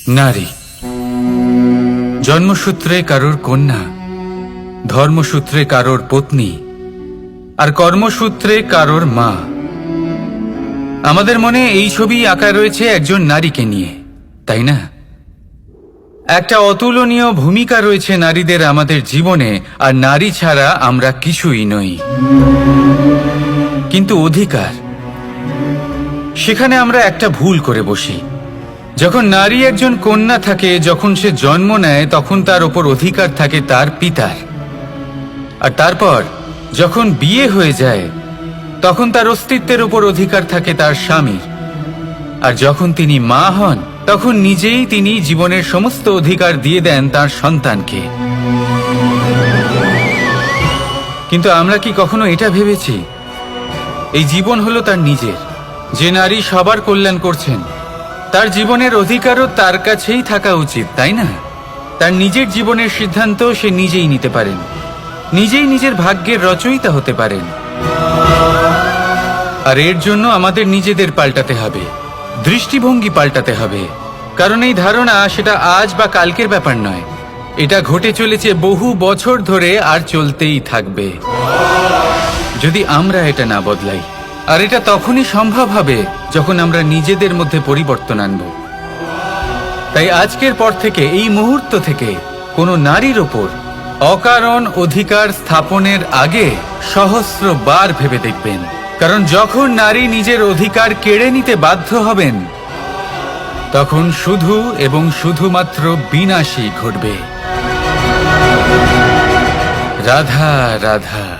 নারী জন্মসূত্রে কারোর কন্যা, ধর্মসূত্রে কারোর পত্নী, আর কর্মসূত্রে কারোর মা। আমাদের মনে এই ছবি আঁকা রয়েছে একজন নারীকে নিয়ে, তাই না? একটা অতুলনীয় ভূমিকা রয়েছে নারীদের আমাদের জীবনে, আর নারী ছাড়া আমরা কিছুই নই। কিন্তু অধিকার, সেখানে আমরা একটা ভুল করে বসি। যখন নারী একজন কন্যা থাকে, যখন সে জন্ম নেয়, তখন তার ওপর অধিকার থাকে তার পিতার। আর তারপর যখন বিয়ে হয়ে যায়, তখন তার অস্তিত্বের উপর অধিকার থাকে তার স্বামীর। আর যখন তিনি মা হন, তখন নিজেই তিনি জীবনের সমস্ত অধিকার দিয়ে দেন তার সন্তানকে। কিন্তু আমরা কি কখনো এটা ভেবেছি এই জীবন হলো তার নিজের? যে নারী সবার কল্যাণ করছেন, তার জীবনের অধিকারও তার কাছেই থাকা উচিত, তাই না? তার নিজের জীবনের সিদ্ধান্ত সে নিজেই নিতে পারেন, নিজেই নিজের ভাগ্যের রচয়িতা হতে পারেন। আর এর জন্য আমাদের নিজেদের পাল্টাতে হবে, দৃষ্টিভঙ্গি পাল্টাতে হবে। কারণ এই ধারণা সেটা আজ বা কালকের ব্যাপার নয়, এটা ঘটে চলেছে বহু বছর ধরে, আর চলতেই থাকবে যদি আমরা এটা না বদলাই। আর এটা তখনই সম্ভব হবে যখন আমরা নিজেদের মধ্যে পরিবর্তন আনব। তাই আজকের পর থেকে, এই মুহূর্ত থেকে, কোনো নারীর ওপর অকারণ অধিকার স্থাপনের আগে সহস্রবার ভেবে দেখবেন। কারণ যখন নারী নিজের অধিকার কেড়ে নিতে বাধ্য হবেন, তখন শুধু এবং শুধুমাত্র বিনাশই ঘটবে। রাধা রাধা।